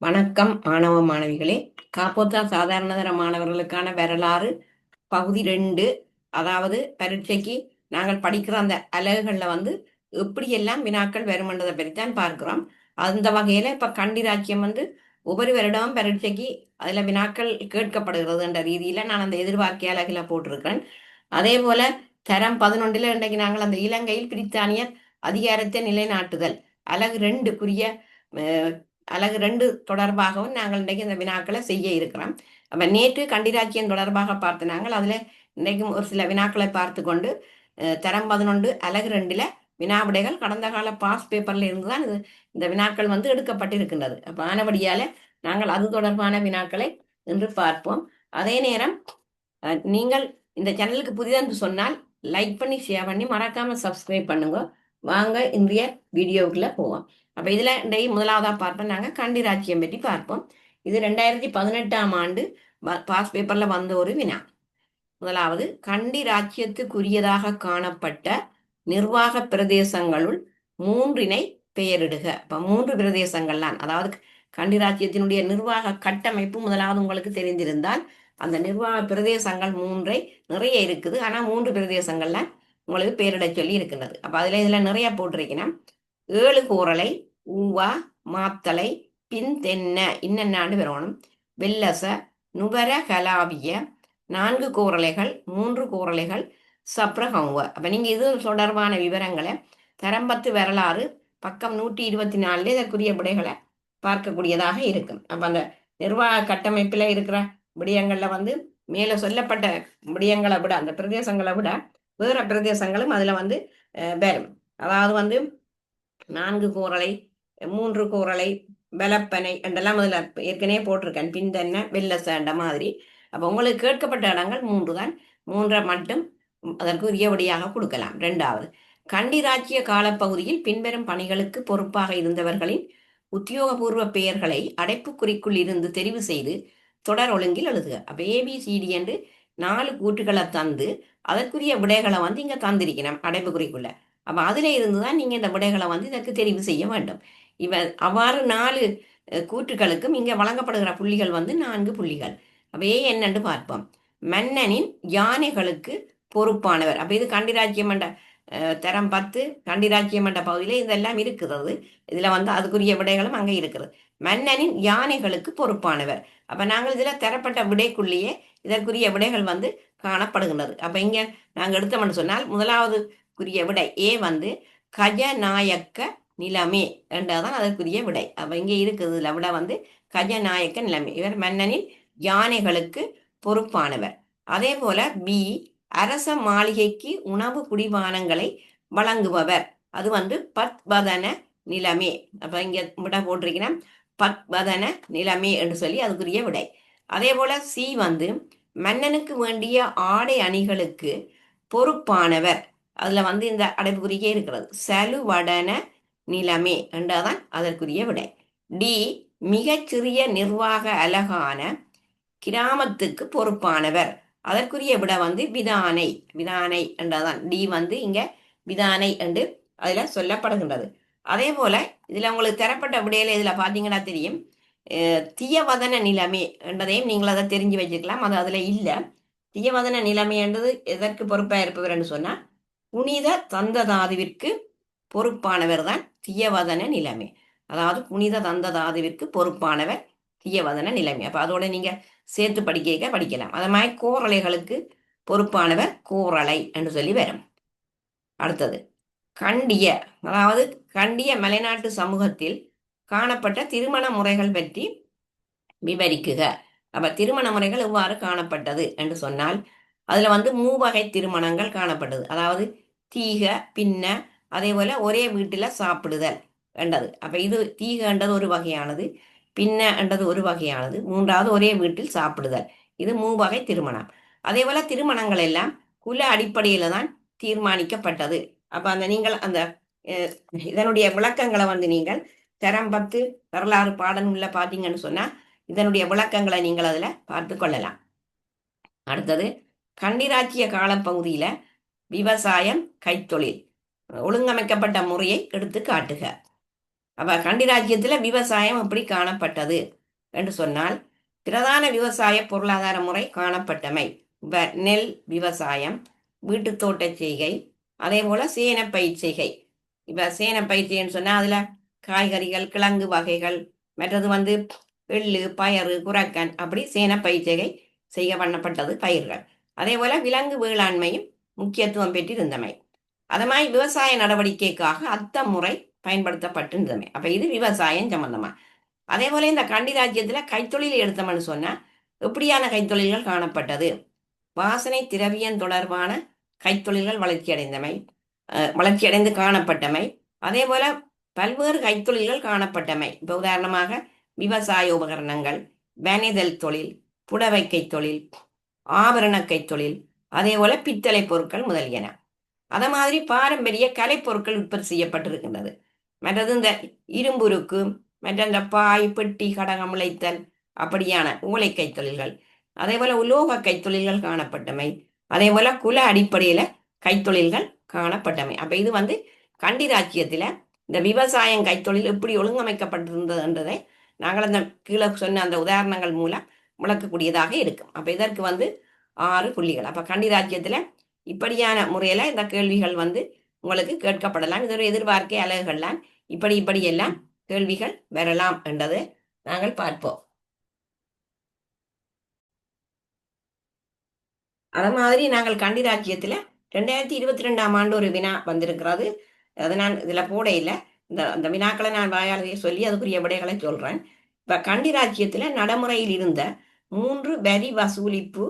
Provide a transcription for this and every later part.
வணக்கம் மாணவ மாணவிகளே. காப்போத்தா சாதாரணதர மாணவர்களுக்கான வரலாறு பகுதி 2. அதாவது பரீட்சைக்கு நாங்கள் படிக்கிற அந்த அலகுகளில் எப்படியெல்லாம் வினாக்கள் வருமென்றதை பற்றித்தான் பார்க்கிறோம். அந்த வகையில் இப்போ கண்டிராட்சியம் ஒவ்வொரு வருடமும் பரீட்சைக்கு அதில் வினாக்கள் கேட்கப்படுகிறது என்ற ரீதியில் நான் அந்த எதிர்பார்க்கிய அலகில் போட்டிருக்கிறேன். அதே போல தரம் 11 இன்றைக்கு நாங்கள் அந்த இலங்கையில் பிரித்தானியர் அதிகாரத்தை நிலைநாட்டுதல் அலகு 2க்குரிய அலகு 2 தொடர்பாகவும் நாங்கள் இன்றைக்கு இந்த வினாக்களை செய்ய இருக்கிறோம். அப்போ நேற்று கண்டிராட்சியம் தொடர்பாக பார்த்து நாங்கள் அதில் இன்றைக்கும் ஒரு சில வினாக்களை பார்த்து கொண்டு தரம் 11 அலகு 2ல் வினாவிடைகள் கடந்த கால பாஸ் பேப்பரில் இருந்து தான் இந்த வினாக்கள் எடுக்கப்பட்டிருக்கின்றது. அப்போ ஆனபடியால் நாங்கள் அது தொடர்பான வினாக்களை இன்று பார்ப்போம். அதே நேரம் நீங்கள் இந்த சேனலுக்கு புதிதென்று சொன்னால் லைக் பண்ணி ஷேர் பண்ணி மறக்காமல் சப்ஸ்கிரைப் பண்ணுங்க. வாங்க இன்றைய வீடியோவுக்குள்ளே போவோம். அப்போ இதில் இன்றைய முதலாவதாக பார்ப்போம். நாங்கள் கண்டிராட்சியம் பற்றி பார்ப்போம். இது 2018ஆம் ஆண்டு பாஸ் பேப்பரில் வந்த ஒரு வினா. முதலாவது, கண்டி ராஜ்யத்துக்குரியதாக காணப்பட்ட நிர்வாக பிரதேசங்களுள் 3 பெயரிடுக. இப்போ 3 பிரதேசங்கள்லாம், அதாவது கண்டி ராஜ்யத்தினுடைய நிர்வாக கட்டமைப்பு முதலாவது உங்களுக்கு தெரிந்திருந்தால் அந்த நிர்வாக பிரதேசங்கள் 3 நிறைய இருக்குது. ஆனால் 3 பிரதேசங்கள்லாம் உங்களுக்கு பெயரிட சொல்லி இருக்கின்றது. அப்போ அதில் இதில் நிறைய போட்டிருக்கணும். 7 கோரலை, ஊவா, மாத்தலை, பின் தென்ன இன்னென்னாண்டு வரணும், வெல்லச, நுபர கலாவிய, 4 கோரலைகள், 3 கோரலைகள், சப்ரகவுவ. அப்போ நீங்கள் இது தொடர்பான விவரங்களை தரம்பத்து வரலாறு பக்கம் 124 இதற்குரிய விடைகளை பார்க்கக்கூடியதாக இருக்கும். அப்போ அந்த நிர்வாக கட்டமைப்பில் இருக்கிற விடயங்களில் மேலே சொல்லப்பட்ட விடயங்களை விட அந்த பிரதேசங்களை விட வேறு பிரதேசங்களும் அதில் வரும். அதாவது 4 கோரலை, 3 கோரலை, வெலப்பனை என்றெல்லாம் அதில் ஏற்கனவே போட்டிருக்கேன். பின்தென்ன, வெல்லசண்ட மாதிரி. அப்போ உங்களுக்கு கேட்கப்பட்ட இடங்கள் 3 தான். 3 மட்டும் அதற்கு உரியபடியாக கொடுக்கலாம். 2வது, கண்டிராட்சிய காலப்பகுதியில் பின்வரும் பணிகளுக்கு பொறுப்பாக இருந்தவர்களின் உத்தியோகபூர்வ பெயர்களை அடைப்புக்குறிக்குள் இருந்து தெரிவு செய்து தொடர் ஒழுங்கில் எழுதுக. அப்போ ஏபிசிடி என்று 4 கூற்றுகளை தந்து அதற்குரிய விடைகளை இங்கே தந்திருக்கணும் அடைப்புக்குறிக்குள்ள. அப்போ அதில் இருந்து தான் நீங்கள் இந்த விடைகளை இதற்கு தெரிவு செய்ய வேண்டும். அவ்வாறு 4 கூற்றுகளுக்கும் இங்கே வழங்கப்படுகிற புள்ளிகள் 4 புள்ளிகள். அப்போ என்னென்று பார்ப்போம். மன்னனின் யானைகளுக்கு பொறுப்பானவர். அப்போ இது கண்டிராட்சியம் என்ற தரம் 10 கண்டிராட்சியம் என்ற பகுதியில் இதெல்லாம் இருக்கிறது. இதில் அதுக்குரிய விடைகளும் அங்கே இருக்கிறது. மன்னனின் யானைகளுக்கு பொறுப்பானவர். அப்போ நாங்கள் இதில் தரப்பட்ட விடைக்குள்ளேயே இதற்குரிய விடைகள் காணப்படுகின்றது. அப்போ இங்கே நாங்கள் எடுத்தோம்னு சொன்னால் முதலாவதுக்குரிய விடை ஏ கஜநாயக்க நிலைமை என்றதான் அதற்குரிய விடை. அப்போ இங்கே இருக்குது இதில் விட கஜநாயக்க நிலைமை. இவர் மன்னனின் யானைகளுக்கு பொறுப்பானவர். அதே போல பி அரச மாளிகைக்கு உணவு குடிபானங்களை வழங்குபவர். அது பத்வதன நிலைமை. அப்போ இங்கே விட போட்டிருக்கிறேன் பத்வதன நிலைமை என்று சொல்லி அதுக்குரிய விடை. அதே போல சி மன்னனுக்கு வேண்டிய ஆடை அணிகளுக்கு பொறுப்பானவர். அதில் இந்த அடைப்புக்குறிக்கே இருக்கிறது சலுவடன நிலைமை என்றதான் அதற்குரிய விடை. டி மிகச்சிறிய நிர்வாக அலகான கிராமத்துக்கு பொறுப்பானவர். அதற்குரிய விட விதானை. விதானை என்றதான் டி இங்கே விதானை என்று அதில் சொல்லப்படுகின்றது. அதே போல இதில் உங்களுக்கு தரப்பட்ட விடையில இதில் பார்த்தீங்கன்னா தெரியும் தீயவதன நிலைமை என்றதையும் நீங்கள் அதை தெரிஞ்சு வச்சுக்கலாம். அது அதில் இல்லை. தீயவதன நிலைமை என்றது எதற்கு பொறுப்பாக இருப்பவர் என்று சொன்னால் புனித தந்ததாதுவிற்கு பொறுப்பானவர் தான் தீயவதன நிலைமை. அதாவது புனித தந்ததாதுவிற்கு பொறுப்பானவர் தீயவதன நிலைமை. அப்போ அதோட நீங்கள் சேர்த்து படிக்கலாம். அது மாதிரி கோரலைகளுக்கு பொறுப்பானவர் கோரலை என்று சொல்லி வரும். அடுத்தது கண்டிய, அதாவது கண்டிய மலைநாட்டு சமூகத்தில் காணப்பட்ட திருமண முறைகள் பற்றி விவரிக்குக. அப்ப திருமண முறைகள் எவ்வாறு காணப்பட்டது என்று சொன்னால் அதுல 3 வகை திருமணங்கள் காணப்பட்டது. அதாவது தீக, பின்ன, அதே போல ஒரே வீட்டுல சாப்பிடுதல் என்றது. அப்ப இது தீக என்றது ஒரு வகையானது, பின்ன என்றது ஒரு வகையானது, 3வது ஒரே வீட்டில் சாப்பிடுதல். இது 3 வகை திருமணம். அதே போல திருமணங்கள் எல்லாம் குல அடிப்படையில தான் தீர்மானிக்கப்பட்டது. அப்ப நீங்கள் அந்த இதனுடைய விளக்கங்களை நீங்கள் தரம் 10 வரலாறு பாடநூல்ல பார்த்தீங்கன்னு சொன்னா இதனுடைய விளக்கங்களை நீங்கள் அதில் பார்த்து கொள்ளலாம். அடுத்தது கண்டிராட்சிய காலப்பகுதியில விவசாயம், கைத்தொழில் ஒழுங்கமைக்கப்பட்ட முறையை எடுத்து காட்டுக. அப்ப கண்டி ராஜ்யத்துல விவசாயம் எப்படி காணப்பட்டது என்று சொன்னால், பிரதான விவசாய பொருளாதார முறை காணப்பட்டமை நெல் விவசாயம், வீட்டு தோட்ட செய்கை, அதே போல சேன பயிர் செய்கை. இப்ப சேன பயிர் செய்கைன்னு சொன்னா அதுல காய்கறிகள், கிழங்கு வகைகள், மற்றது வந்து எள்ளு, பயறு, குரக்கன், அப்படி சேன பயிர் செய்கை செய்ய பண்ணப்பட்டது பயிர்கள். அதே போல விலங்கு வேளாண்மையும் முக்கியத்துவம் பெற்றிருந்தமை. அதமாய் விவசாய நடவடிக்கைக்காக அத்தம் முறை பயன்படுத்தப்பட்டிருந்தமை. அப்ப இது விவசாயம் சம்பந்தமா. அதே போல இந்த கண்டி ராஜ்யத்துல கைத்தொழில் எடுத்தோம்னு சொன்னா எப்படியான கைத்தொழில்கள் காணப்பட்டது? வாசனை திரவியம் தொடர்பான கைத்தொழில்கள் வளர்ச்சியடைந்தமை, வளர்ச்சியடைந்து காணப்பட்டமை. அதே போல பல்வேறு கைத்தொழில்கள் காணப்பட்டமை. இப்ப உதாரணமாக விவசாய உபகரணங்கள், வனைதல் தொழில், புடவை கைத்தொழில், ஆபரண கைத்தொழில், அதே போல பித்தளை பொருட்கள் முதலியன. அத மாதிரி பாரம்பரிய கலைப்பொருட்கள் உற்பத்தி செய்யப்பட்டிருக்கின்றது. மற்றது இந்த இரும்புருக்கு, மற்ற இந்த பாய், பெட்டி, கடகம் உழைத்தல், அப்படியான ஓலை கைத்தொழில்கள், அதே போல உலோக கைத்தொழில்கள் காணப்பட்டமை. அதே போல குல அடிப்படையில கைத்தொழில்கள் காணப்பட்டமை. அப்ப இது வந்து கண்டி ராச்சியத்துல இந்த விவசாயம் கைத்தொழில் எப்படி ஒழுங்கமைக்கப்பட்டிருந்தது என்றதை நாங்கள் அந்த கீழே சொன்ன அந்த உதாரணங்கள் மூலம் விளக்கக்கூடியதாக இருக்கும். அப்ப இதற்கு வந்து 6 புள்ளிகள். அப்ப கண்டி ராஜ்யத்துல இப்படியான முறையில இந்த கேள்விகள் வந்து உங்களுக்கு கேட்கப்படலாம். இது ஒரு எதிர்பார்க்கை அலகுகள்லாம் இப்படி எல்லாம் கேள்விகள் வரலாம் என்றதை நாங்கள் பார்ப்போம். அது மாதிரி நாங்கள் கண்டி ராஜ்யத்துல 2022ஆம் ஆண்டு ஒரு வினா வந்திருக்கிறது. அது நான் இதுல போட இல்லை. அந்த வினாக்களை நான் வாயாலேயே சொல்லி அதுக்குரிய விடைகளை சொல்றேன். இப்ப கண்டி ராஜ்யத்துல நடைமுறையில் இருந்த 3 வரி வசூலிப்பு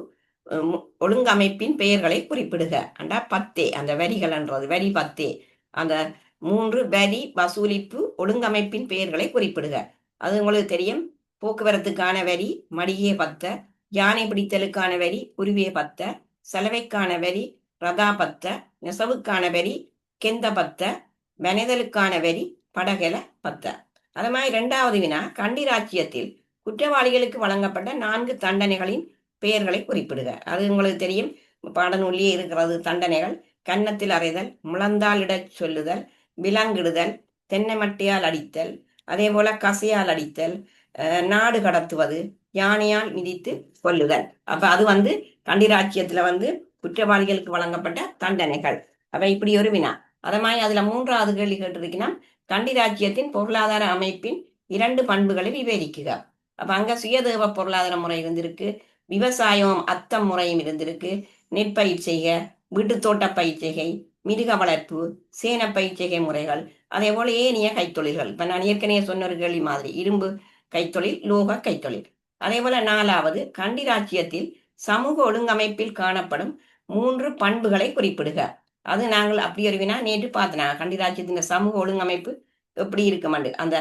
ஒழுங்கமைப்பின் பெயர்களை குறிப்பிடுக. அண்டா 10 அந்த வரிகள்ன்றது வரி 10 அந்த 3 வரி வசூலிப்பு ஒழுங்கமைப்பின் பெயர்களை குறிப்பிடுக. அது உங்களுக்கு தெரியும். போக்குவரத்துக்கான வரி மடியே 10, யானை பிடித்தலுக்கான வரி உருவிய 10, செலவைக்கான வரி ரதா 10, நெசவுக்கான வரி கெந்த 10, வனைதலுக்கான வரி படகெல 10. அது மாதிரி 2வது வினா கண்டி ராச்சியத்தில் குற்றவாளிகளுக்கு வழங்கப்பட்ட 4 தண்டனைகளின் பெயர்களை குறிப்பிடுக. அது உங்களுக்கு தெரியும். பாடநூலியே இருக்கிறது. தண்டனைகள் கன்னத்தில் அறைதல், முழந்தால் இடச் சொல்லுதல், விலங்கிடுதல், தென்னை மட்டையால் அடித்தல், அதே போல கசையால் அடித்தல், நாடு கடத்துவது, யானையால் மிதித்து கொல்லுதல். அப்ப அது வந்து கண்டிராட்சியத்துல வந்து குற்றவாளிகளுக்கு வழங்கப்பட்ட தண்டனைகள். அப்ப இப்படி ஒரு வினா. அத மாதிரி அதுல 3வது கேள்வி கேட்டிருக்கீங்கன்னா கண்டிராட்சியத்தின் பொருளாதார அமைப்பின் 2 பண்புகளை விவரிக்குக. அப்ப அங்க சுயதேவ பொருளாதார முறை இருந்திருக்கு, விவசாயம் அத்தம் முறையும் இருந்திருக்கு, நெற்பயிர் செய்க, வீட்டு தோட்ட பயிர் செய்கை, மிருக வளர்ப்பு, சேன பயிர் செய்கை முறைகள், அதே போல ஏனைய கைத்தொழில்கள். இப்ப நான் ஏற்கனவே சொன்ன ஒரு கேள்வி மாதிரி இரும்பு கைத்தொழில், லோக கைத்தொழில். அதே போல 4வது கண்டி ராச்சியத்தில் சமூக ஒழுங்கமைப்பில் காணப்படும் 3 பண்புகளை குறிப்பிடுக. அது நாங்கள் அப்படி ஒரு வினா நேற்று பார்த்தனா கண்டி ராச்சியத்தின் சமூக ஒழுங்கமைப்பு எப்படி இருக்குமாண்டு. அந்த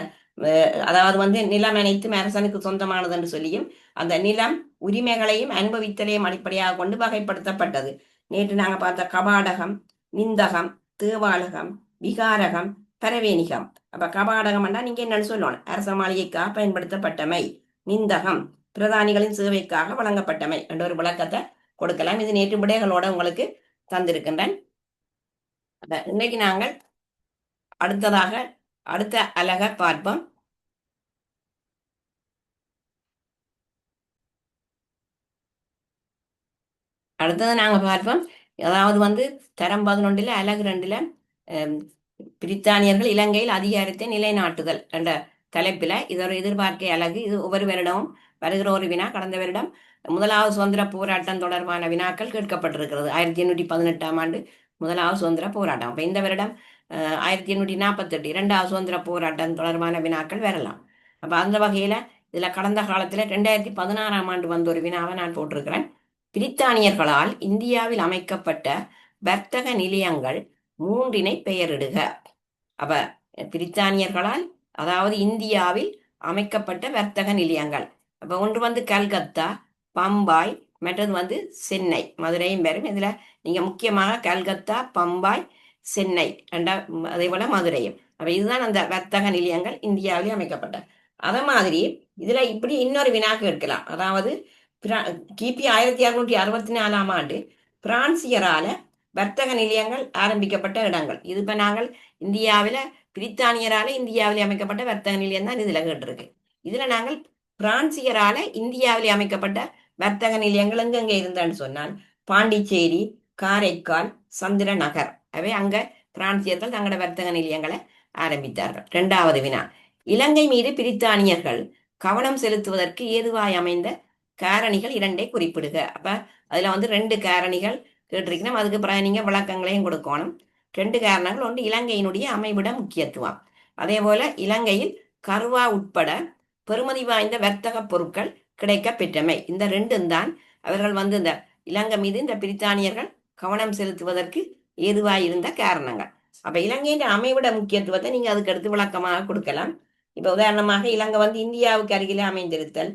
அதாவது வந்து நிலம் அனைத்தும் அரசனுக்கு சொந்தமானது என்று சொல்லியும் அந்த நிலம் உரிமைகளையும் அனுபவித்தலையும் அடிப்படையாக கொண்டு வகைப்படுத்தப்பட்டது. நேற்று நாங்கள் பார்த்த கபாடகம், நிந்தகம், தேவாலகம், விகாரகம், பரவேணிகம். அப்ப கபாடகம் என்றா நீங்க என்னன்னு சொல்லணும், அரச மாளிகைக்காக பயன்படுத்தப்பட்டமை. நிந்தகம் பிரதானிகளின் சேவைக்காக வழங்கப்பட்டமை என்ற ஒரு விளக்கத்தை கொடுக்கலாம். இது நேற்று விடைகளோட உங்களுக்கு தந்திருக்கின்றேன். இன்னைக்கு நாங்கள் அடுத்ததாக அடுத்த அலக பார்ப்போம். அடுத்தது நாங்கள் பார்ப்போம். அதாவது வந்து தரம் 11 அலகு 2 பிரித்தானியர்கள் இலங்கையில் அதிகாரத்தை நிலைநாட்டுதல் என்ற தலைப்பில் இது ஒரு எதிர்பார்க்கை அலகு. இது ஒவ்வொரு வருடமும் வருகிற ஒரு வினா. கடந்த வருடம் 1வது சுதந்திர போராட்டம் தொடர்பான வினாக்கள் கேட்கப்பட்டிருக்கிறது. 1818ஆம் ஆண்டு 1வது சுதந்திர போராட்டம். அப்ப இந்த வருடம் 1848 2வது சுதந்திர போராட்டம் தொடர்பான வினாக்கள் வரலாம். அப்ப அந்த வகையில இதுல கடந்த காலத்துல 2016ஆம் ஆண்டு வந்த ஒரு வினாவை நான் போட்டிருக்கிறேன். பிரித்தானியர்களால் இந்தியாவில் அமைக்கப்பட்ட வர்த்தக நிலையங்கள் 3 பெயரிடுக. அப்ப பிரித்தானியர்களால் அதாவது இந்தியாவில் அமைக்கப்பட்ட வர்த்தக நிலையங்கள். அப்ப ஒன்று வந்து கல்கத்தா, பம்பாய், மற்றது வந்து சென்னை, மதுரையும் வரும். இதுல நீங்க முக்கியமாக கல்கத்தா, பம்பாய், சென்னை அதே போல மதுரையும். அப்ப இதுதான் அந்த வர்த்தக நிலையங்கள் இந்தியாவிலே அமைக்கப்பட்ட. அத மாதிரி இதுல இப்படி இன்னொரு வினா கேட்கலாம். அதாவது கிபி 1664ஆம் ஆண்டு பிரான்சியரால வர்த்தக நிலையங்கள் ஆரம்பிக்கப்பட்ட இடங்கள். இது இப்ப நாங்கள் இந்தியாவில பிரித்தானியரால இந்தியாவில் அமைக்கப்பட்ட வர்த்தக நிலையம் தான் இதுல கேட்டிருக்கு. இதுல நாங்கள் பிரான்சியரால இந்தியாவில் அமைக்கப்பட்ட வர்த்தக நிலையங்கள் எங்கெங்க இருந்தான்னு சொன்னால் பாண்டிச்சேரி, காரைக்கால், சந்திரநகர், அவை அங்க பிரான்சியர்கள் தங்களோட வர்த்தக நிலையங்களை ஆரம்பித்தார்கள். இரண்டாவது வினா, இலங்கை மீது பிரித்தானியர்கள் கவனம் செலுத்துவதற்கு ஏதுவாய் அமைந்த காரணிகள் இரண்டை குறிப்பிடுக. அப்ப அதுல வந்து 2 காரணிகள் கேட்டிருக்கணும். அதுக்கு பிறகு நீங்க விளக்கங்களையும் கொடுக்கணும். 2 காரணங்கள். ஒன்று இலங்கையினுடைய அமைவிட முக்கியத்துவம், அதே போல இலங்கையில் கருவா உட்பட பெறுமதி வாய்ந்த வர்த்தக பொருட்கள் கிடைக்க பெற்றமை. இந்த 2ம் தான் அவர்கள் வந்து இந்த இலங்கை மீது இந்த பிரித்தானியர்கள் கவனம் செலுத்துவதற்கு ஏதுவாய் இருந்த காரணங்கள். அப்ப இலங்கையின் அமைவிட முக்கியத்துவத்தை நீங்க அதுக்கு அடுத்து விளக்கமாக கொடுக்கலாம். இப்ப உதாரணமாக இலங்கை வந்து இந்தியாவுக்கு அருகிலே அமைந்திருத்தல்,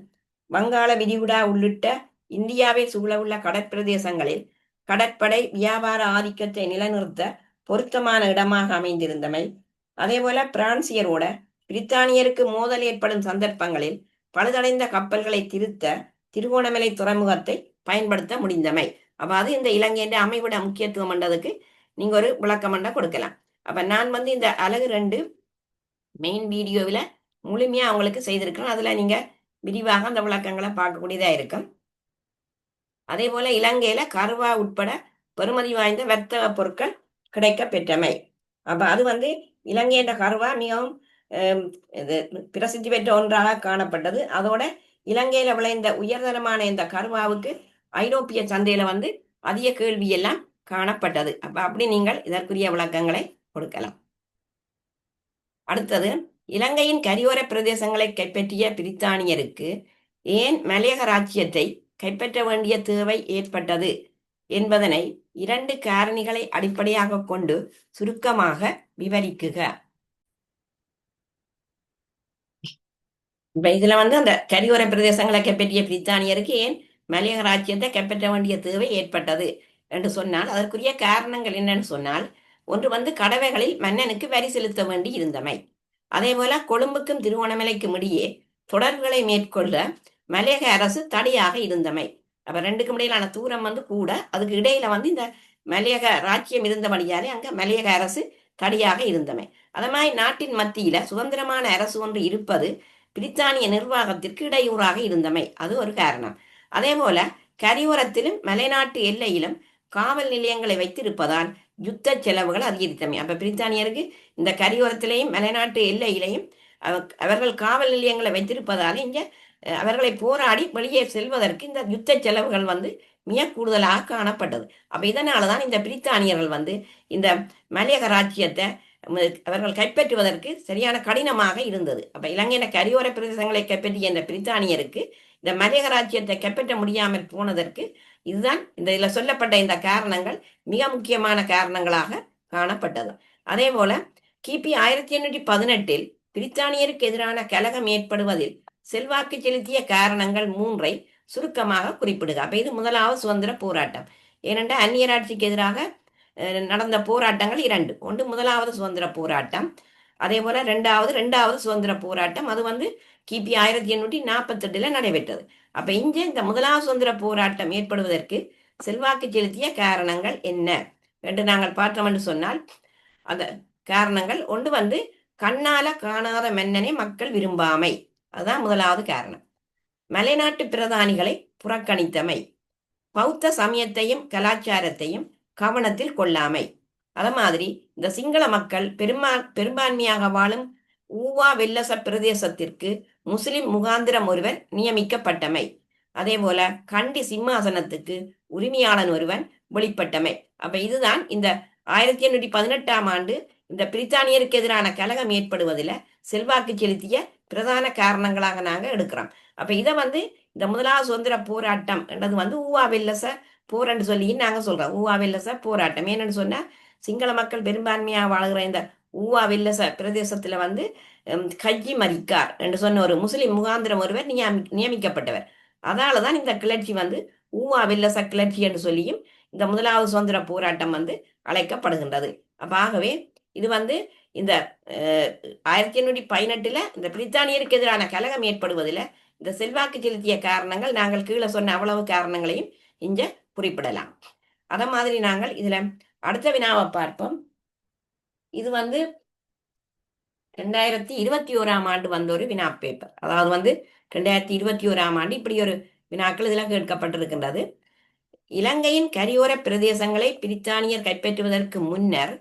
வங்காள விரிகுடா உள்ளிட்ட இந்தியாவை சூழவுள்ள கடற்பிரதேசங்களில் கடற்படை வியாபார ஆதிக்கத்தை நிலைநிறுத்த பொருத்தமான இடமாக அமைந்திருந்தமை, அதே போல பிரான்சியரோட பிரித்தானியருக்கு மோதல் ஏற்படும் சந்தர்ப்பங்களில் பழுதடைந்த கப்பல்களை திருத்த திருகோணமலை துறைமுகத்தை பயன்படுத்த முடிந்தமை. அப்ப அது இந்த இலங்கையின் அமைவிட முக்கியத்துவம் என்றதுக்கு நீங்க ஒரு விளக்கமண்டா கொடுக்கலாம். அப்ப நான் வந்து இந்த அலகு 2 மெயின் வீடியோவில் முழுமையா அவங்களுக்கு செய்திருக்கிறேன். அதுல நீங்க விரிவாக அந்த விளக்கங்களை பார்க்கக்கூடியதா இருக்கும். அதே போல இலங்கையில கருவா உட்பட பெறுமதி வாய்ந்த வர்த்தக பொருட்கள் கிடைக்க பெற்றமை. அப்ப அது வந்து இலங்கையின் கருவா மிகவும் பிரசித்தி பெற்ற ஒன்றாக காணப்பட்டது. அதோட இலங்கையில விளைந்த உயர்தரமான இந்த கருவாவுக்கு ஐரோப்பிய சந்தையில வந்து அதிக கேள்வி எல்லாம் காணப்பட்டது. அப்ப அப்படி நீங்கள் இதற்குரிய விளக்கங்களை கொடுக்கலாம். அடுத்தது, இலங்கையின் கரையோர பிரதேசங்களை கைப்பற்றிய பிரித்தானியருக்கு ஏன் மலையக ராஜ்யத்தை கைப்பற்ற வேண்டிய தேவை ஏற்பட்டது என்பதனை 2 காரணிகளை அடிப்படையாக கொண்டு சுருக்கமாக விவரிக்குக. இப்ப இதுல வந்து அந்த கரையோர பிரதேசங்களை கைப்பற்றிய பிரித்தானியருக்கு ஏன் மலையக ராஜ்யத்தை கைப்பற்ற வேண்டிய தேவை ஏற்பட்டது என்று சொன்னால் அதற்குரிய காரணங்கள் என்னன்னு சொன்னால், ஒன்று வந்து கடவைகளில் மன்னனுக்கு வரி செலுத்த வேண்டி இருந்தமை, அதே போல கொழும்புக்கும் திருவோணமலைக்கும் இடையே தொடர்புகளை மேற்கொள்ள மலையக அரசு தடையாக இருந்தமை. அப்ப 2க்கும் இடையிலான தூரம் வந்து கூட, அதுக்கு இடையில வந்து இந்த மலையக ராஜ்யம் இருந்தபடியாலே அங்க மலையக அரசு தடையாக இருந்தமை. அது மாதிரி நாட்டின் மத்தியில சுதந்திரமான அரசு ஒன்று இருப்பது பிரித்தானிய நிர்வாகத்திற்கு இடையூறாக இருந்தமை, அது ஒரு காரணம். அதே போல கரையோரத்திலும் மலைநாட்டு எல்லையிலும் காவல் நிலையங்களை வைத்திருப்பதால் யுத்த செலவுகள் அதிகரித்தமை. அப்ப பிரித்தானியருக்கு இந்த கரையோரத்திலேயும் மலைநாட்டு எல்லையிலையும் அவர்கள் காவல் நிலையங்களை வைத்திருப்பதால் இங்க அவர்களை போராடி வெளியே செல்வதற்கு இந்த யுத்த செலவுகள் வந்து மிக கூடுதலாக காணப்பட்டது. அப்ப இதனாலதான் இந்த பிரித்தானியர்கள் வந்து இந்த மலையக ராஜ்யத்தை அவர்கள் கைப்பற்றுவதற்கு சரியான கடினமாக இருந்தது. அப்ப இலங்கையின கரையோர பிரதேசங்களை கைப்பற்றிய இந்த பிரித்தானியருக்கு இந்த மலையக ராஜ்யத்தை கைப்பற்ற முடியாமல் போனதற்கு இதுதான் இந்த இதுல சொல்லப்பட்ட இந்த காரணங்கள் மிக முக்கியமான காரணங்களாக காணப்பட்டது. அதே போல கிபி 1818 பிரித்தானியருக்கு எதிரான கலகம் ஏற்படுவதில் செல்வாக்கு செலுத்திய காரணங்கள் 3ஐ சுருக்கமாக குறிப்பிடுக. அப்ப இது முதலாவது சுதந்திர போராட்டம். ஏனென்றால் அந்நியராட்சிக்கு எதிராக நடந்த போராட்டங்கள் 2. ஒன்று முதலாவது சுதந்திர போராட்டம், அதே போல ரெண்டாவது சுதந்திர போராட்டம். அது வந்து கிபி 1848 நடைபெற்றது. அப்ப இங்க இந்த முதலாவது சுதந்திர போராட்டம் ஏற்படுவதற்கு செல்வாக்கு செலுத்திய காரணங்கள் என்ன என்று நாங்கள் பார்த்தோம் என்று சொன்னால், அந்த காரணங்கள் ஒன்று வந்து கண்ணால காணாத மன்னனை மக்கள் விரும்பாமை, அதுதான் முதலாவது காரணம். மலைநாட்டு பிரதானிகளை புறக்கணித்தமை, பௌத்த சமயத்தையும் கலாச்சாரத்தையும் கவனத்தில் கொள்ளாமை, அத மாதிரி இந்த சிங்கள மக்கள் பெரும்பான்மையாக வாழும் ஊவா வெல்லச பிரதேசத்திற்கு முஸ்லிம் முகாந்திரம் ஒருவர் நியமிக்கப்பட்டமை, அதே போல கண்டி சிம்மாசனத்துக்கு உரிமையாளன் ஒருவன் வெளிப்பட்டமை. அப்ப இதுதான் இந்த 1818ஆம் ஆண்டு இந்த பிரித்தானியருக்கு எதிரான கலகம் ஏற்படுவதில் செல்வாக்கு செலுத்திய பிரதான காரணங்களாக நாங்க எடுக்கிறோம். அப்ப இதை வந்து இந்த முதலாவது சுதந்திர போராட்டம் என்றது வந்து ஊவா வெல்லச போர் என்று சொல்லி நாங்க சொல்றோம். ஊவா வெல்லச போராட்டம் ஏன்னு சொன்னா, சிங்கள மக்கள் பெரும்பான்மையாக வாழ்கிற இந்த ஊவா வெல்லச பிரதேசத்துல வந்து கஜ்ஜி மரிக்கார் என்று சொன்ன ஒரு முஸ்லிம் முகாந்திரம் ஒருவர் நியமிக்கப்பட்டவர். அதனாலதான் இந்த கிளர்ச்சி வந்து ஊவா வெல்லச கிளர்ச்சி என்று சொல்லியும் இந்த முதலாவது சுதந்திர போராட்டம் வந்து அழைக்கப்படுகின்றது. அப்ப ஆகவே இது வந்து இந்த 1818 இந்த பிரித்தானியருக்கு எதிரான கலகம் ஏற்படுவதில் இந்த செல்வாக்கு செலுத்திய காரணங்கள் நாங்கள் கீழே சொன்ன அவ்வளவு காரணங்களையும் இங்க குறிப்பிடலாம். அத மாதிரி நாங்கள் இதுல அடுத்த வினாவை பார்ப்போம். இது வந்து 2021 ஆண்டு வந்த ஒரு வினா பேப்பர். அதாவது 2021 ஆண்டு இப்படி ஒரு வினாக்கள் இதில் கேட்கப்பட்டிருக்கின்றது. இலங்கையின் கரையோர பிரதேசங்களை பிரித்தானியர் கைப்பற்றுவதற்கு முன்னர்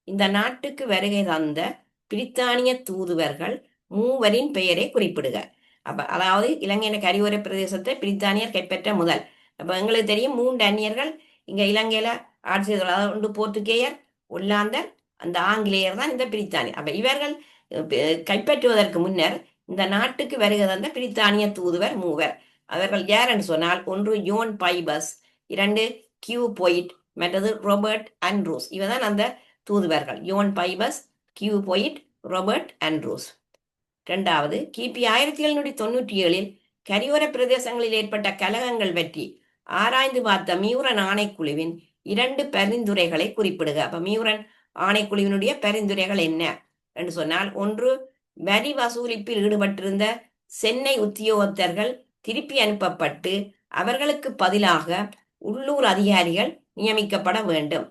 இந்த நாட்டுக்கு வருகை தந்த பிரித்தானிய தூதுவர்கள் மூவரின் பெயரை குறிப்பிடுக. அதாவது இலங்கையின் கரையோர பிரதேசத்தை பிரித்தானியர் கைப்பற்ற முதல். எங்களுக்கு தெரியும் 3 அந்நியர்கள் இங்க இலங்கையில ஆட்சி செய்தார்கள். அதாவது ஒன்று போர்த்துகேயர், ஒல்லாந்தர், அந்த ஆங்கிலேயர் தான் இந்த பிரித்தானியர். இவர்கள் கைப்பற்றுவதற்கு முன்னர் இந்த நாட்டுக்கு வருகை தந்த பிரித்தானிய தூதுவர் மூவர். அவர்கள் யார் என்று சொன்னால், ஒன்று ஜோன் பைபஸ், 2 கியூ பொயிட், மற்றது ராபர்ட் ஆண்ட்ரூஸ். இவதான் அந்த தூதுவர்கள், John Pybus, Hugh Boyd, Robert Andrews. இரண்டாவது, கிபி 1797 கரையோர பிரதேசங்களில் ஏற்பட்ட கலகங்கள் பற்றி ஆராய்ந்து பார்த்த மியூரன் ஆணைக்குழுவின் 2 பரிந்துரைகளை குறிப்பிடுக. அப்ப மியூரன் ஆணைக்குழுவினுடைய பரிந்துரைகள் என்ன என்று சொன்னால், ஒன்று, வரி வசூலிப்பில் ஈடுபட்டிருந்த சென்னை உத்தியோகத்தர்கள் திருப்பி அனுப்பப்பட்டு அவர்களுக்கு பதிலாக உள்ளூர் அதிகாரிகள் நியமிக்கப்பட வேண்டும்.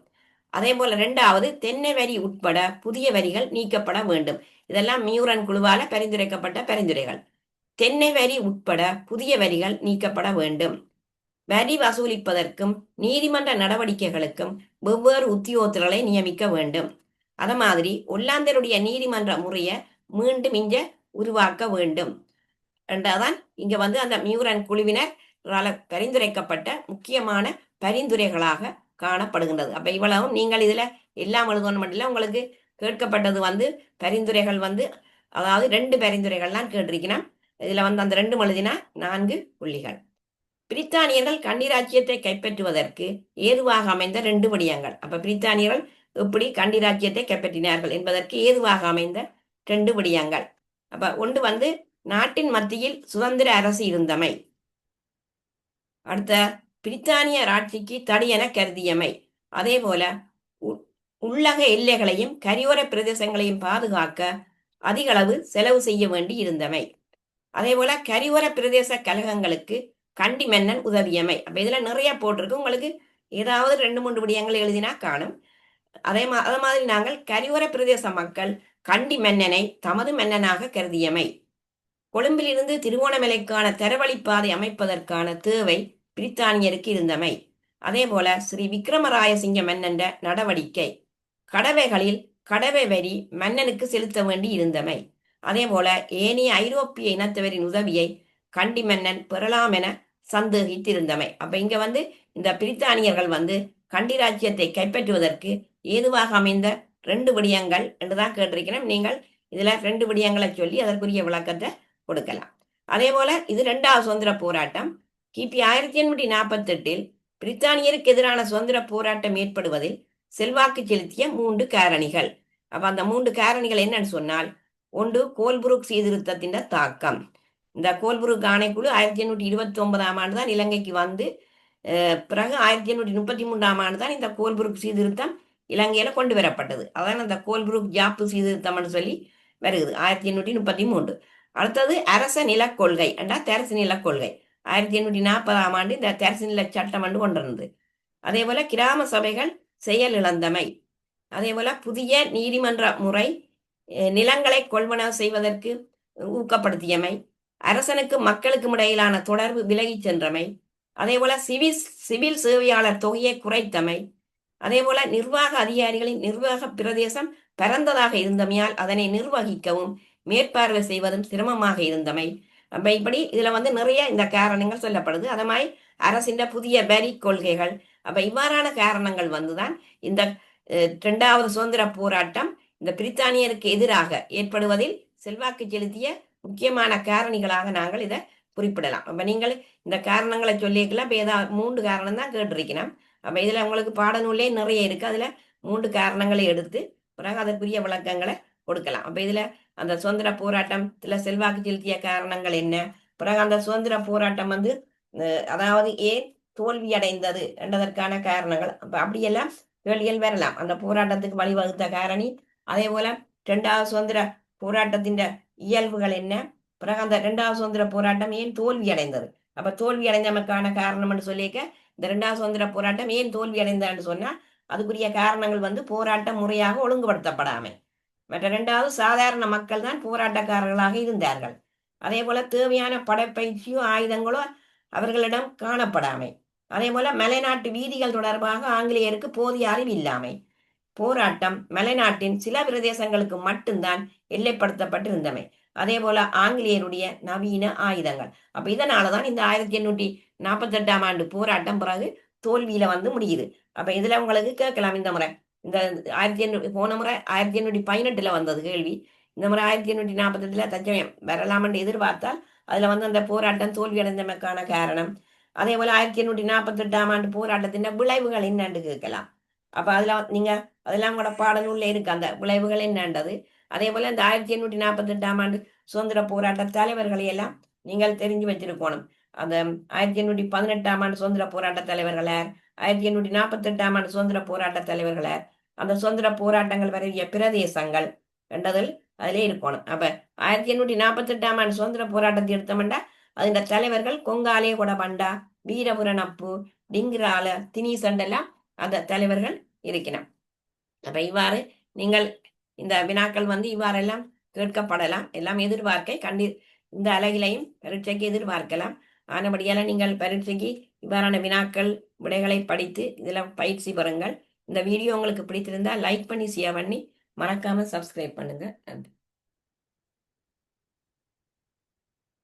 அதே போல 2வது, தென்னை வரி உட்பட புதிய வரிகள் நீக்கப்பட வேண்டும். இதெல்லாம் மியூரன் குழுவால பரிந்துரைக்கப்பட்ட பரிந்துரைகள். தென்னை வரி உட்பட புதிய வரிகள் நீக்கப்பட வேண்டும். வரி வசூலிப்பதற்கும் நீதிமன்ற நடவடிக்கைகளுக்கும் வெவ்வேறு உத்தியோகத்தர்களை நியமிக்க வேண்டும். அத மாதிரி ஒல்லாந்தருடைய நீதிமன்ற முறையை மீண்டும் இங்க உருவாக்க வேண்டும் என்றதான் இங்க அந்த மியூரன் குழுவினர் பரிந்துரைக்கப்பட்ட முக்கியமான பரிந்துரைகளாக காணப்படுகின்றது. அப்ப இவ்வளவும் நீங்கள் இதுல எல்லாம் எழுதணும் மட்டும் இல்ல, உங்களுக்கு கேட்கப்பட்டது பரிந்துரைகள் அதாவது 2 பரிந்துரைகள்லாம் கேட்டிருக்கணும். இதுல அந்த 2 எழுதினா 4 புள்ளிகள். பிரித்தானியர்கள் கண்டிராச்சியத்தை கைப்பற்றுவதற்கு ஏதுவாக அமைந்த 2 விடயங்கள். அப்ப பிரித்தானியர்கள் எப்படி கண்டிராச்சியத்தை கைப்பற்றினார்கள் என்பதற்கு ஏதுவாக அமைந்த 2 விடயங்கள். அப்ப ஒன்று நாட்டின் மத்தியில் சுதந்திர அரசு இருந்தமை. அடுத்த, பிரித்தானிய ஆட்சிக்கு தடையென கருதியமை. அதே போல உள்ளக எல்லைகளையும் கரையோர பிரதேசங்களையும் பாதுகாக்க அதிக அளவு செலவு செய்ய வேண்டி இருந்தமை. அதே போல கரையோர பிரதேச கழகங்களுக்கு கண்டி மன்னன் உதவியமை. அப்ப இதுல நிறைய போட்டிருக்கு. உங்களுக்கு ஏதாவது 2-3 விடயங்கள் எழுதினா காணும். அதே மாதிரி நாங்கள் கரையோர பிரதேச மக்கள் கண்டி மன்னனை தமது மன்னனாக கருதியமை. கொழும்பிலிருந்து திருவோணமலைக்கான தரவழிப்பாதை அமைப்பதற்கான தேவை பிரித்தானியருக்கு இருந்தமை. அதே போல ஸ்ரீ விக்ரமராயசிங்க மன்னன் நடவடிக்கை, கடவைகளில் கடவை வரி மன்னனுக்கு செலுத்த வேண்டி இருந்தமை. அதே போல ஏனைய ஐரோப்பிய இனத்தவரின் உதவியை கண்டி மன்னன் பெறலாம் என சந்தேகித்திருந்தமை. அப்ப இங்க இந்த பிரித்தானியர்கள் கண்டி ராஜ்யத்தை கைப்பற்றுவதற்கு ஏதுவாக அமைந்த 2 விடயங்கள் என்றுதான் கேட்டிருக்கிறோம். நீங்கள் இதுல 2 விடயங்களை சொல்லி அதற்குரிய விளக்கத்தை கொடுக்கலாம். அதே போல இது 2வது சுதந்திர போராட்டம். கிபி 1848 பிரித்தானியருக்கு எதிரான சுதந்திர போராட்டம் ஏற்படுவதில் செல்வாக்கு செலுத்திய 3 காரணிகள். அப்ப அந்த 3 காரணிகள் என்னன்னு சொன்னால், ஒன்று, கோல்புரூக் சீர்திருத்தத்தின் தாக்கம். இந்த கோல்புரூக் ஆணைக்குழு 1829 ஆண்டு தான் இலங்கைக்கு பிறகு 1833 ஆண்டு தான் இந்த கோல்புரூக் சீர்திருத்தம் இலங்கையில கொண்டு வரப்பட்டது. அதான் அந்த கோல்புரூக் ஜாப்பு சீர்திருத்தம்னு சொல்லி வருகிறது 1833. அடுத்தது அரச நிலக் கொள்கை என்றா தரிசு நிலக் கொள்கை. 1840 ஆண்டு இந்த தரிசு நில சட்டம் கொண்டு வந்தது. அதே போல கிராம சபைகள் செயல் இழந்தமை. அதே போல புதிய நீதிமன்ற முறை நிலங்களை கொள்வனவு செய்வதற்கு ஊக்கப்படுத்தியமை. அரசனுக்கு மக்களுக்கும் இடையிலான தொடர்பு விலகி சென்றமை. அதே போல சிவில் சேவையாளர் தொகையை குறைத்தமை. அதே போல நிர்வாக அதிகாரிகளின் நிர்வாக பிரதேசம் பரந்ததாக இருந்தமையால் அதனை நிர்வகிக்கவும் மேற்பார்வை செய்வதும் சிரமமாக இருந்தமை. அப்ப இப்படி இதுல நிறைய இந்த காரணங்கள் சொல்லப்படுது. அது மாதிரி அரசின் புதிய வரி கொள்கைகள். அப்ப இவ்வாறான காரணங்கள் தான் இந்த 2வது சுதந்திர போராட்டம் இந்த பிரித்தானியருக்கு எதிராக ஏற்படுவதில் செல்வாக்கு செலுத்திய முக்கியமான காரணிகளாக நாங்கள் இதை குறிப்பிடலாம். அப்ப நீங்கள் இந்த காரணங்களை சொல்லிக்கலாம். இப்ப ஏதாவது 3 காரணம் தான் கேட்டிருக்கணும். அப்ப இதுல உங்களுக்கு பாடநூலே நிறைய இருக்கு. அதுல 3 காரணங்களை எடுத்து பிறகு அதற்குரிய விளக்கங்களை கொடுக்கலாம். அப்ப இதுல அந்த சுதந்திர போராட்டத்துல செல்வாக்கு செலுத்திய காரணங்கள் என்ன, பிறகு அந்த சுதந்திர போராட்டம் அதாவது ஏன் தோல்வி அடைந்தது என்றதற்கான காரணங்கள். அப்ப அப்படியெல்லாம் கேள்விகள் வரலாம். அந்த போராட்டத்துக்கு வழிவகுத்த காரணி, அதே போல 2வது சுதந்திர போராட்டத்தின் இயல்புகள் என்ன, பிறகு அந்த 2வது சுதந்திர போராட்டம் ஏன் தோல்வி அடைந்தது. அப்ப தோல்வி அடைந்தமைக்கான காரணம் என்று சொல்லிக்க, இந்த 2வது சுதந்திர போராட்டம் ஏன் தோல்வி அடைந்ததுன்னு சொன்னா அதுக்குரிய காரணங்கள் போராட்டம் முறையாக ஒழுங்குபடுத்தப்படாமை. மற்ற இரண்டாவது சாதாரண மக்கள் தான் போராட்டக்காரர்களாக இருந்தார்கள். அதே போல தேவையான படைப்பயிற்சியோ ஆயுதங்களோ அவர்களிடம் காணப்படாமை. அதே போல மலைநாட்டு வீதிகள் தொடர்பாக ஆங்கிலேயருக்கு போதிய அறிவு இல்லாமை. போராட்டம் மலைநாட்டின் சில பிரதேசங்களுக்கு மட்டும்தான் எல்லைப்படுத்தப்பட்டிருந்தமை. அதே போல ஆங்கிலேயருடைய நவீன ஆயுதங்கள். அப்ப இதனாலதான் இந்த 1848 போராட்டம் பிறகு தோல்வியில வந்து முடியுது. அப்ப இதுல உங்களுக்கு கேட்கலாம் இந்த முறை இந்த 1800 போன முறை 1818 வந்தது கேள்வி. இந்த முறை 1848 தச்சமயம் வரலாம் என்று எதிர்பார்த்தால் அதுல வந்து அந்த போராட்டம் தோல்வி அடைந்தமைக்கான காரணம். அதே போல 1848 போராட்டத்தின் விளைவுகள் என்னன்னு கேட்கலாம். அப்ப அதுல நீங்க அதெல்லாம் கூட பாடநூல்ல இருக்கு அந்த விளைவுகள் என்னன்றது. அதே போல இந்த 1848 சுதந்திர போராட்ட தலைவர்களை எல்லாம் நீங்கள் தெரிஞ்சு வச்சிருக்கணும். அந்த 1818 சுதந்திர போராட்ட தலைவர்கள் யார், 1848 சுதந்திர போராட்ட தலைவர்கள் யார், அந்த சுதந்திர போராட்டங்கள் வரைய பிரதேசங்கள் என்றதில் அதிலே இருக்கணும். அப்ப 1848 சுதந்திர போராட்டத்தை எடுத்தோம்னா அதிண்ட தலைவர்கள் கொங்காலே கொடபண்டா, வீரபுரனப்பு, டிங்கிரால, தினீசண்டெல்லாம் அந்த தலைவர்கள் இருக்கணும். அப்ப இவ்வாறு நீங்கள் இந்த வினாக்கள் வந்து இவ்வாறெல்லாம் கேட்கப்படலாம். எல்லாம் எதிர்பார்க்க இந்த அலகிலையும் பரீட்சைக்கு எதிர்பார்க்கலாம். ஆனபடியால நீங்கள் பரீட்சைக்கு இவ்வாறான வினாக்கள் விடைகளை படித்து இதில் பயிற்சி பெறுங்கள். இந்த வீடியோ உங்களுக்கு பிடித்திருந்தால் லைக் பண்ணி ஷேர் பண்ணி மறக்காம சப்ஸ்கிரைப் பண்ணுங்க. நன்றி.